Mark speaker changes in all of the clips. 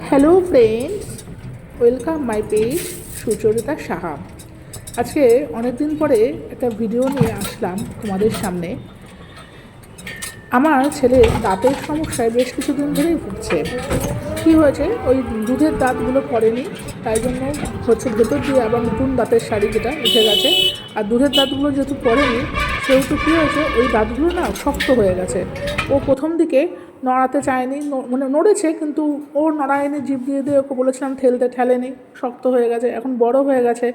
Speaker 1: Hello friends, welcome my page Sucharita Saha. আজকে অনেক দিন পরে একটা ভিডিও নিয়ে আসলাম তোমাদের সামনে। আমার ছেলে দাঁতের সমস্যায় বেশ কিছুদিন ধরেই ভুগছে। কী হয়েছে, ওই দুধের দাঁতগুলো পড়েনি, তাই জন্য হচ্ছে ভেতর দিয়ে আবার নতুন দাঁতের শাড়ি যেটা উঠে গেছে। আর দুধের দাঁতগুলো যেহেতু পড়েনি সেহেতু কী হয়েছে, ওই দাঁতগুলো না শক্ত হয়ে গেছে। ও প্রথম দিকে নড়াতে চায়নি, মানে নড়েছে কিন্তু ওর নড়ায়নি, জিভ দিয়ে দিয়ে ওকে বলেছিলাম ঠেলতে, ঠেলেনি, শক্ত হয়ে গেছে। এখন বড় হয়ে গেছে,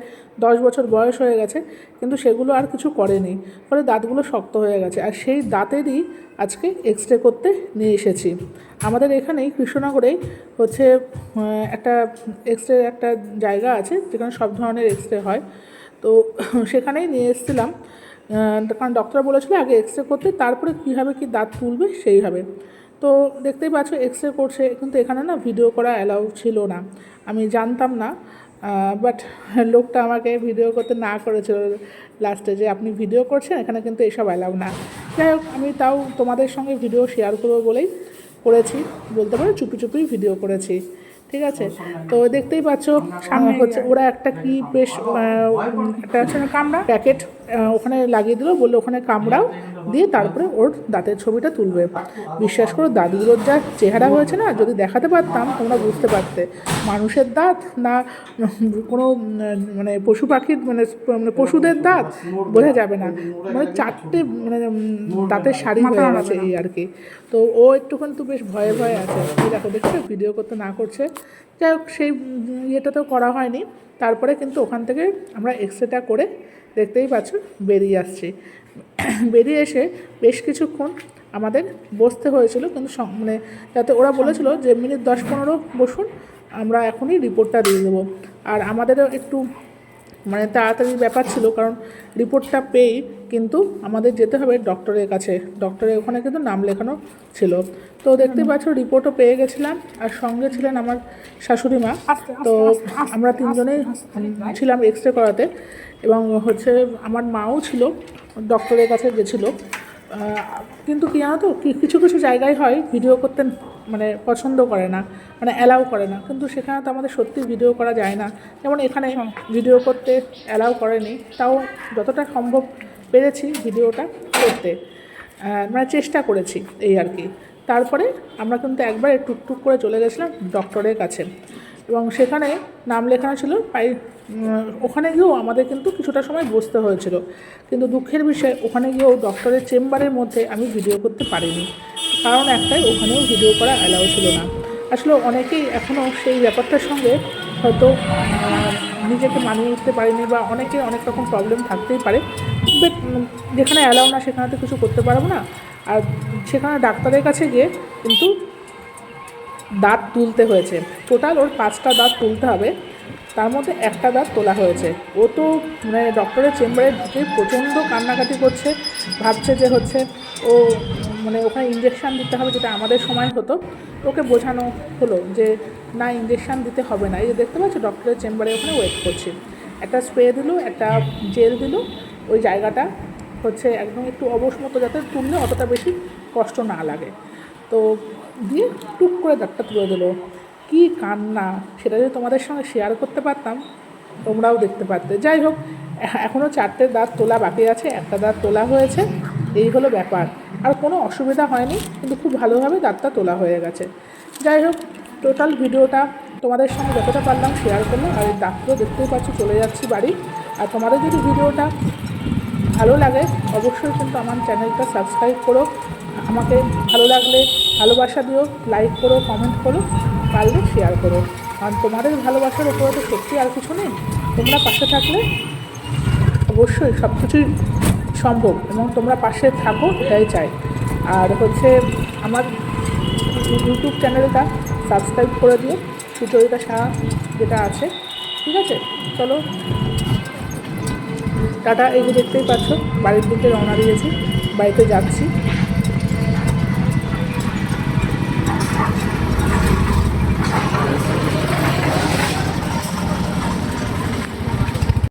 Speaker 1: 10 বছর বয়স হয়ে গেছে, কিন্তু সেগুলো আর কিছু করেনি, ফলে দাঁতগুলো শক্ত হয়ে গেছে। আর সেই দাঁতেরই আজকে এক্স রে করতে নিয়ে এসেছি। আমাদের এখানেই কৃষ্ণনগরেই হচ্ছে একটা এক্স রে একটা জায়গা আছে যেখানে সব ধরনের এক্স রে হয়। তো সেখানেই নিয়ে এসেছিলাম, কারণ ডক্টর বলেছিল আগে এক্স রে করতে, তারপরে কীভাবে কী দাঁত তুলবে সেইভাবে। তো দেখতেই পাচ্ছ এক্স রে করছে, কিন্তু এখানে না ভিডিও করা অ্যালাউ ছিল না, আমি জানতাম না। বাট লোকটা আমাকে ভিডিও করতে না করেছিল লাস্টে, যে আপনি ভিডিও করছেন, এখানে কিন্তু এসব অ্যালাউ না। যাই হোক, আমি তাও তোমাদের সঙ্গে ভিডিও শেয়ার করবো বলেই করেছি, বলতে পারো চুপি চুপি ভিডিও করেছি, ঠিক আছে। তো দেখতেই পাচ্ছ সামনে হচ্ছে ওরা একটা কি বেশ একটা কামড়া প্যাকেট ওখানে লাগিয়ে দিল, বললো ওখানে কামড়াও, দিয়ে তারপরে ওর দাঁতের ছবিটা তুলবে। বিশ্বাস করো, দাঁতগুলোর যা চেহারা হয়েছে না, যদি দেখাতে পারতাম তোমরা বুঝতে পারতে মানুষের দাঁত না কোনো মানে পশু পাখির মানে পশুদের দাঁত বোঝা যাবে না। মানে 4টে মানে দাঁতের শাড়ি হয়ে গেছে এই আর কি। তো ও একটু কিন্তু বেশ ভয়ে ভয়ে আছে, দেখো দেখছো ভিডিও করতে না করছে। যাই হোক, সেই ইয়েটা তো করা হয়নি। তারপরে কিন্তু ওখান থেকে আমরা এক্স রেটা করে দেখতেই পাচ্ছ বেরিয়ে আসছি। বেরিয়ে এসে বেশ কিছুক্ষণ আমাদের বসতে হয়েছিল, কিন্তু মানে যাতে ওরা বলেছিল যে মিনিট 10-15 বসুন, আমরা এখনই রিপোর্টটা দিয়ে দেবো। আর আমাদেরও একটু মানে তাড়াতাড়ি ব্যাপার ছিল, কারণ রিপোর্টটা পেয়েই কিন্তু আমাদের যেতে হবে ডক্টরের কাছে। ডক্টরের ওখানে কিন্তু নাম লেখানো ছিল। তো দেখতে পাচ্ছ রিপোর্টও পেয়ে গেছিলাম, আর সঙ্গে ছিলেন আমার শাশুড়ি মা। তো আমরা 3জনেই ছিলাম এক্স রে করাতে, এবং হচ্ছে আমার মাও ছিল, ডক্টরের কাছে গেছিলো। কিন্তু কী জানো তো, কিছু কিছু জায়গায় হয় ভিডিও করতে মানে পছন্দ করে না, মানে অ্যালাউ করে না, কিন্তু সেখানে তো আমাদের সত্যি ভিডিও করা যায় না। যেমন এখানে ভিডিও করতে অ্যালাউ করেনি, তাও যতটা সম্ভব পেরেছি ভিডিওটা করতে, মানে চেষ্টা করেছি এই আর কি। তারপরে আমরা কিন্তু একবারে টুকটুক করে চলে গেছিলাম ডক্টরের কাছে, এবং সেখানে নাম লেখানো ছিল। ওখানে গিয়েও আমাদের কিন্তু কিছুটা সময় বসতে হয়েছিল, কিন্তু দুঃখের বিষয় ওখানে গিয়েও ডক্টরের চেম্বারের মধ্যে আমি ভিডিও করতে পারিনি, কারণ একটাই, ওখানেও ভিডিও করা অ্যালাউ ছিল না। আসলে অনেকেই এখনও সেই ব্যাপারটার সঙ্গে হয়তো নিজেকে মানিয়ে উঠতে পারেনি, বা অনেকের অনেক রকম প্রবলেম থাকতেই পারে। বাট যেখানে অ্যালাউ না সেখানে তো কিছু করতে পারবো না। আর সেখানে ডাক্তারের কাছে গিয়ে কিন্তু দাঁত তুলতে হয়েছে, টোটাল ওর 5টা দাঁত তুলতে হবে, তার মধ্যে একটা দাঁত তোলা হয়েছে। ও তো মানে ডক্টরের চেম্বারে ঢুকে প্রচণ্ড কান্নাকাটি করছে, ভাবছে যে হচ্ছে ও মানে ওখানে ইঞ্জেকশান দিতে হবে, যেটা আমাদের সময় হতো। ওকে বোঝানো হলো যে না, ইঞ্জেকশান দিতে হবে না। এই যে দেখতে পাচ্ছি ডক্টরের চেম্বারে ওখানে ওয়েট করছি, একটা স্প্রে দিল, একটা জেল দিল, ওই জায়গাটা হচ্ছে একদম একটু অবশ মতো, যাতে তুললে অতটা বেশি কষ্ট না লাগে। তো দিয়ে টুক করে দাঁতটা তুলে দিল। কী কান্না, সেটা যদি তোমাদের সঙ্গে শেয়ার করতে পারতাম তোমরাও দেখতে পারতে। যাই হোক, এখনও 4টে দাঁত তোলা বাকি আছে, একটা দাঁত তোলা হয়েছে, এই হলো ব্যাপার। আর কোনো অসুবিধা হয়নি, কিন্তু খুব ভালোভাবে দাঁতটা তোলা হয়ে গেছে। যাই হোক, টোটাল ভিডিওটা তোমাদের সঙ্গে যতটা পারলাম শেয়ার করলাম। আর এই দাঁতগুলো দেখতেই পাচ্ছি, চলে যাচ্ছি বাড়ি। আর তোমাদের যদি ভিডিওটা ভালো লাগে অবশ্যই কিন্তু আমার চ্যানেলটা সাবস্ক্রাইব করো, আমাকে ভালো লাগলে ভালোবাসা দিও, লাইক করো, কমেন্ট করো, পারলে শেয়ার করো। আর তোমাদের ভালোবাসার উপরে তো সত্যি আর কিছু নেই, তোমরা পাশে থাকলে অবশ্যই সব কিছুই সম্ভব, এবং তোমরা পাশে থাকো এটাই চাই। আর হচ্ছে আমার ইউটিউব চ্যানেলটা সাবস্ক্রাইব করে দিও, সুচরিতা সাহা যেটা আছে, ঠিক আছে। চলো টাটা। এই যে দেখতেই পাচ্ছ বাড়ির দিকে রওনা দিয়েছি, বাড়িতে যাচ্ছি।